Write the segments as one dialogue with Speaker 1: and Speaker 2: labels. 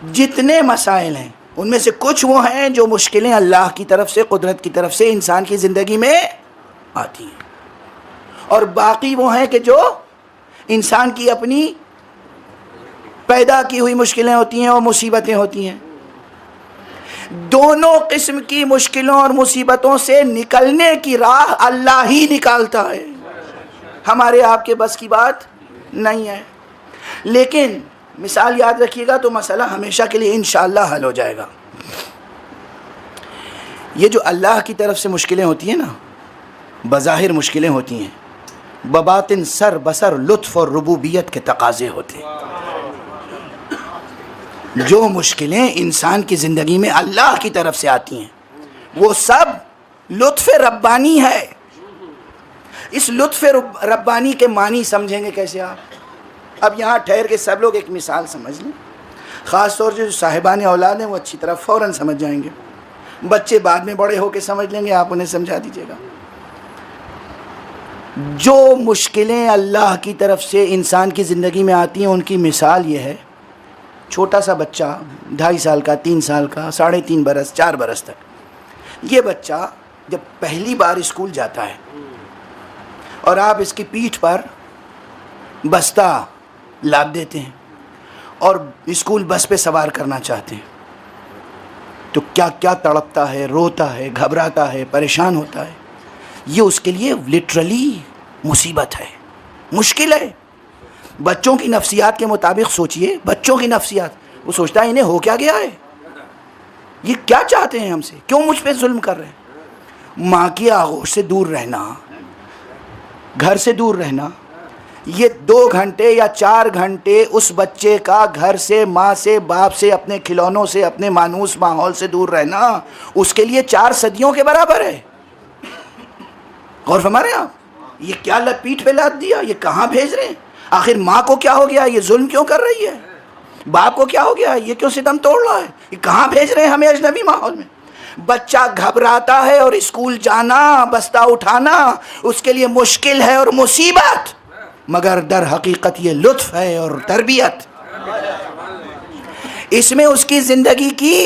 Speaker 1: جتنے مسائل ہیں ان میں سے کچھ وہ ہیں جو مشکلیں اللہ کی طرف سے، قدرت کی طرف سے انسان کی زندگی میں آتی ہیں، اور باقی وہ ہیں کہ جو انسان کی اپنی پیدا کی ہوئی مشکلیں ہوتی ہیں اور مصیبتیں ہوتی ہیں۔ دونوں قسم کی مشکلوں اور مصیبتوں سے نکلنے کی راہ اللہ ہی نکالتا ہے، ہمارے آپ کے بس کی بات نہیں ہے۔ لیکن مثال یاد رکھیے گا تو مسئلہ ہمیشہ کے لیے انشاءاللہ حل ہو جائے گا۔ یہ جو اللہ کی طرف سے مشکلیں ہوتی ہیں نا، بظاہر مشکلیں ہوتی ہیں، بباطن سر بسر لطف اور ربوبیت کے تقاضے ہوتے ہیں۔ جو مشکلیں انسان کی زندگی میں اللہ کی طرف سے آتی ہیں وہ سب لطف ربانی ہے۔ اس لطف ربانی کے معنی سمجھیں گے کیسے آپ؟ اب یہاں ٹھہر کے سب لوگ ایک مثال سمجھ لیں، خاص طور سے جو صاحبان اولاد ہیں وہ اچھی طرح فوراً سمجھ جائیں گے، بچے بعد میں بڑے ہو کے سمجھ لیں گے، آپ انہیں سمجھا دیجیے گا۔ جو مشکلیں اللہ کی طرف سے انسان کی زندگی میں آتی ہیں ان کی مثال یہ ہے، چھوٹا سا بچہ 2.5 سال کا، 3 سال کا، 3.5 برس، 4 برس تک، یہ بچہ جب پہلی بار اسکول جاتا ہے اور آپ اس کی پیٹھ پر بستہ لاد دیتے ہیں اور اسکول بس پہ سوار کرنا چاہتے ہیں تو کیا کیا تڑپتا ہے، روتا ہے، گھبراتا ہے، پریشان ہوتا ہے۔ یہ اس کے لیے لٹرلی مصیبت ہے، مشکل ہے۔ بچوں کی نفسیات کے مطابق سوچئے، بچوں کی نفسیات، وہ سوچتا ہے انہیں ہو کیا گیا ہے، یہ کیا چاہتے ہیں ہم سے، کیوں مجھ پہ ظلم کر رہے ہیں۔ ماں کی آغوش سے دور رہنا، گھر سے دور رہنا، یہ 2 گھنٹے یا 4 گھنٹے اس بچے کا گھر سے، ماں سے، باپ سے، اپنے کھلونوں سے، اپنے مانوس ماحول سے دور رہنا اس کے لیے 4 صدیوں کے برابر ہے۔ غور فرمائیں آپ، یہ کیا پیٹھ پہ لاد دیا، یہ کہاں بھیج رہے ہیں؟ آخر ماں کو کیا ہو گیا، یہ ظلم کیوں کر رہی ہے؟ باپ کو کیا ہو گیا، یہ کیوں ستم توڑ رہا ہے؟ یہ کہاں بھیج رہے ہیں ہمیں اجنبی ماحول میں؟ بچہ گھبراتا ہے اور اسکول جانا، بستہ اٹھانا اس کے لیے مشکل ہے اور مصیبت، مگر در حقیقت یہ لطف ہے اور تربیت۔ اس میں اس کی زندگی کی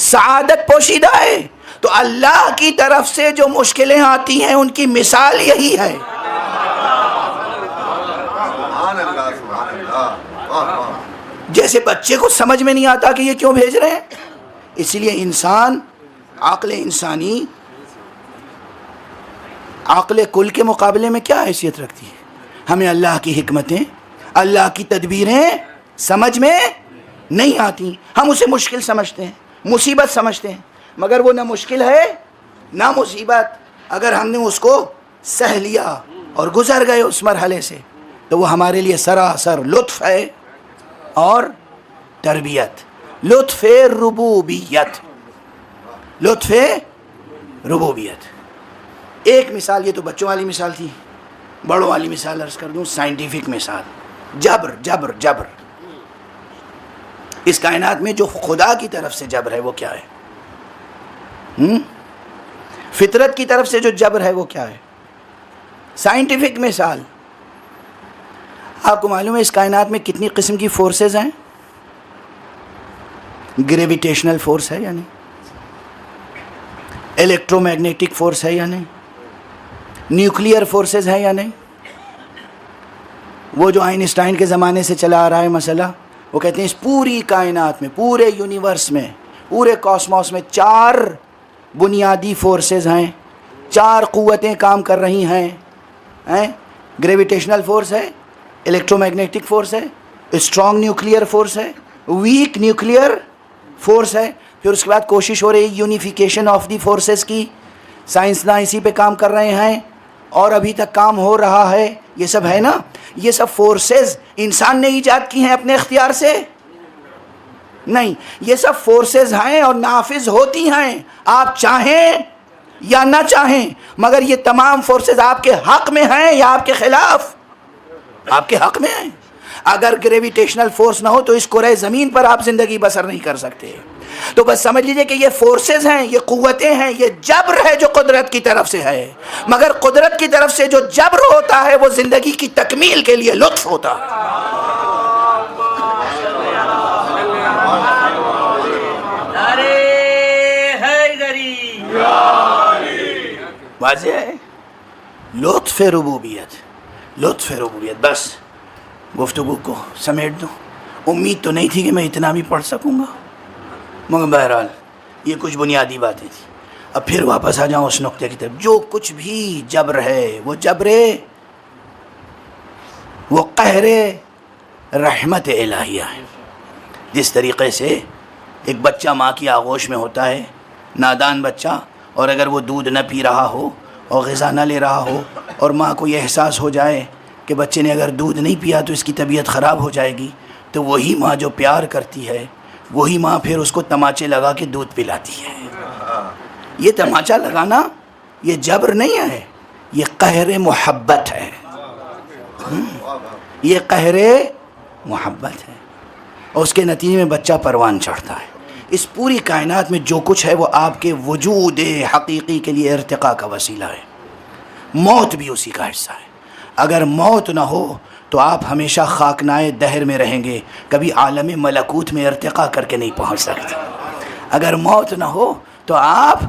Speaker 1: سعادت پوشیدہ ہے۔ تو اللہ کی طرف سے جو مشکلیں آتی ہیں ان کی مثال یہی ہے۔ جیسے بچے کو سمجھ میں نہیں آتا کہ یہ کیوں بھیج رہے ہیں، اسی لیے انسان، عقل انسانی عقل کل کے مقابلے میں کیا حیثیت رکھتی ہے؟ ہمیں اللہ کی حکمتیں، اللہ کی تدبیریں سمجھ میں نہیں آتی، ہم اسے مشکل سمجھتے ہیں، مصیبت سمجھتے ہیں، مگر وہ نہ مشکل ہے نہ مصیبت۔ اگر ہم نے اس کو سہ لیا اور گزر گئے اس مرحلے سے تو وہ ہمارے لیے سراسر لطف ہے اور تربیت، لطف ربوبیت، لطف ربوبیت۔ ایک مثال، یہ تو بچوں والی مثال تھی، بڑوں والی مثال عرض کر دوں، سائنٹیفک مثال، جبر جبر جبر۔ اس کائنات میں جو خدا کی طرف سے جبر ہے وہ کیا ہے؟ فطرت کی طرف سے جو جبر ہے وہ کیا ہے؟ سائنٹیفک مثال، آپ کو معلوم ہے اس کائنات میں کتنی قسم کی فورسز ہیں؟ گریویٹیشنل فورس ہے یا نہیں؟ الیکٹرو میگنیٹک فورس ہے یا نہیں؟ نیوکلیئر فورسز ہے یا نہیں؟ وہ جو آئنسٹائن کے زمانے سے چلا آ رہا ہے مسئلہ، وہ کہتے ہیں اس پوری کائنات میں، پورے یونیورس میں، پورے کاسموس میں 4 بنیادی فورسز ہیں، 4 قوتیں کام کر رہی ہیں۔ گریویٹیشنل فورس ہے، الیکٹرو میگنیٹک فورس ہے، اسٹرانگ نیوکلیئر فورس ہے، ویک نیوکلیئر فورس ہے۔ پھر اس کے بعد کوشش ہو رہی ہے یونیفیکیشن آف دی فورسز کی، سائنسداں اسی پہ کام کر رہے ہیں اور ابھی تک کام ہو رہا ہے۔ یہ سب ہے نا، یہ سب فورسز انسان نے ایجاد کی ہیں اپنے اختیار سے؟ نہیں، یہ سب فورسز ہیں اور نافذ ہوتی ہیں، آپ چاہیں یا نہ چاہیں، مگر یہ تمام فورسز آپ کے حق میں ہیں یا آپ کے خلاف؟ آپ کے حق میں ہیں۔ اگر گریویٹیشنل فورس نہ ہو تو اس کرۂ زمین پر آپ زندگی بسر نہیں کر سکتے۔ تو بس سمجھ لیجئے کہ یہ فورسز ہیں، یہ قوتیں ہیں، یہ جبر ہے جو قدرت کی طرف سے ہے، مگر قدرت کی طرف سے جو جبر ہوتا ہے وہ زندگی کی تکمیل کے لیے لطف ہوتا ہے۔ واضح ہے؟ لطف ربوبیت، لطف ربوبیت. بس گفتگو کو سمیٹ دو. امید تو نہیں تھی کہ میں اتنا بھی پڑھ سکوں گا، مگر بہرحال یہ کچھ بنیادی باتیں تھیں. اب پھر واپس آ جاؤں اس نقطے کی طرف. جو کچھ بھی جبر ہے وہ جبر، وہ قہر رحمت الہیہ ہے. جس طریقے سے ایک بچہ ماں کی آغوش میں ہوتا ہے، نادان بچہ، اور اگر وہ دودھ نہ پی رہا ہو اور غذا نہ لے رہا ہو اور ماں کو یہ احساس ہو جائے کہ بچے نے اگر دودھ نہیں پیا تو اس کی طبیعت خراب ہو جائے گی، تو وہی ماں جو پیار کرتی ہے وہی ماں پھر اس کو تماچے لگا کے دودھ پلاتی ہے. یہ تماچا لگانا یہ جبر نہیں ہے، یہ قہر محبت ہے. یہ قہر محبت ہے، اور اس کے نتیجے میں بچہ پروان چڑھتا ہے. اس پوری کائنات میں جو کچھ ہے وہ آپ کے وجود حقیقی کے لیے ارتقاء کا وسیلہ ہے. موت بھی اسی کا حصہ ہے. اگر موت نہ ہو تو آپ ہمیشہ خاکنائے دہر میں رہیں گے، کبھی عالم ملکوت میں ارتقاء کر کے نہیں پہنچ سکتے. اگر موت نہ ہو تو آپ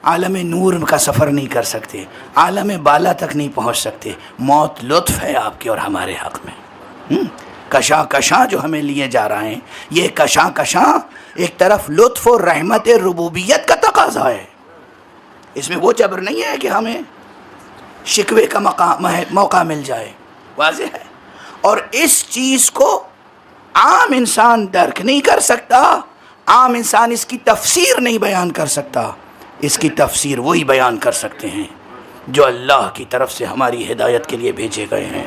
Speaker 1: عالم نور کا سفر نہیں کر سکتے، عالم بالا تک نہیں پہنچ سکتے. موت لطف ہے آپ کے اور ہمارے حق میں. کشاں کشاں جو ہمیں لیے جا رہے ہیں، یہ کشاں کشاں ایک طرف لطف و رحمت ربوبیت کا تقاضا ہے. اس میں وہ جبر نہیں ہے کہ ہمیں شکوے کا موقع مل جائے. واضح ہے؟ اور اس چیز کو عام انسان درک نہیں کر سکتا، عام انسان اس کی تفسیر نہیں بیان کر سکتا. اس کی تفسیر وہی بیان کر سکتے ہیں جو اللہ کی طرف سے ہماری ہدایت کے لیے بھیجے گئے ہیں.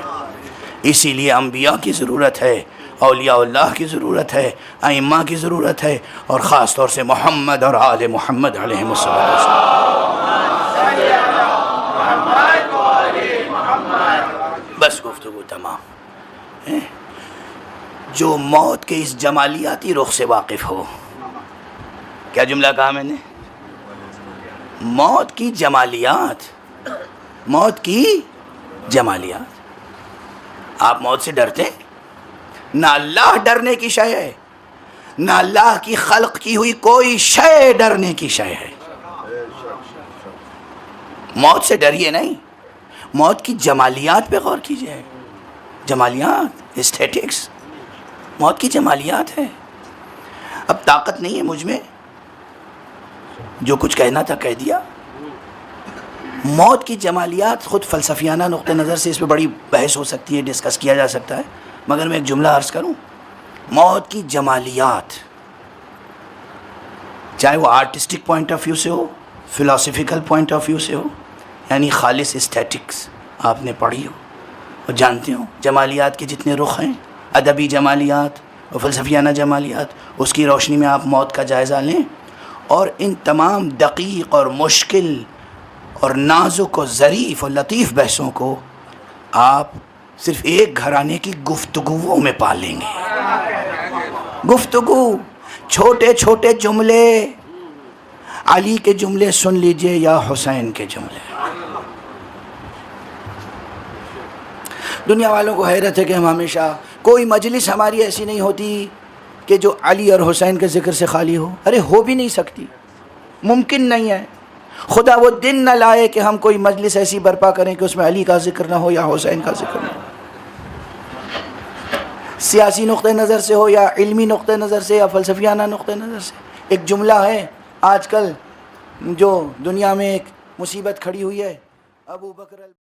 Speaker 1: اسی لیے انبیاء کی ضرورت ہے، اولیاء اللہ کی ضرورت ہے، ائمہ کی ضرورت ہے، اور خاص طور سے محمد اور آل محمد علیہ السلام. بس گفتگو تمام. جو موت کے اس جمالیاتی رخ سے واقف ہو، کیا جملہ کہا میں نے؟ موت کی جمالیات، موت کی جمالیات. آپ موت سے ڈرتے ہیں؟ نہ اللہ ڈرنے کی شے ہے، نہ اللہ کی خلق کی ہوئی کوئی شے ڈرنے کی شے ہے. موت سے ڈریے نہیں، موت کی جمالیات پہ غور کیجئے. جمالیات، اسٹیٹکس، موت کی جمالیات ہے. اب طاقت نہیں ہے مجھ میں، جو کچھ کہنا تھا کہہ دیا. موت کی جمالیات خود فلسفیانہ نقطہ نظر سے اس پہ بڑی بحث ہو سکتی ہے، ڈسکس کیا جا سکتا ہے، مگر میں ایک جملہ عرض کروں. موت کی جمالیات، چاہے وہ آرٹسٹک پوائنٹ آف ویو سے ہو، فلاسفیکل پوائنٹ آف ویو سے ہو، یعنی خالص اسٹیٹکس آپ نے پڑھی ہو اور جانتے ہو جمالیات کے جتنے رخ ہیں، ادبی جمالیات اور فلسفیانہ جمالیات، اس کی روشنی میں آپ موت کا جائزہ لیں، اور ان تمام دقیق اور مشکل اور نازک و ظریف اور لطیف بحثوں کو آپ صرف ایک گھرانے کی گفتگوؤں میں پا لیں گے. گفتگو، چھوٹے چھوٹے جملے، علی کے جملے سن لیجئے یا حسین کے جملے. دنیا والوں کو حیرت ہے کہ ہم ہمیشہ، کوئی مجلس ہماری ایسی نہیں ہوتی کہ جو علی اور حسین کے ذکر سے خالی ہو. ارے ہو بھی نہیں سکتی، ممکن نہیں ہے. خدا وہ دن نہ لائے کہ ہم کوئی مجلس ایسی برپا کریں کہ اس میں علی کا ذکر نہ ہو یا حسین کا ذکر نہ ہو. سیاسی نقطہ نظر سے ہو یا علمی نقطہ نظر سے یا فلسفیانہ نقطہ نظر سے. ایک جملہ ہے آج کل جو دنیا میں ایک مصیبت کھڑی ہوئی ہے، ابو بکر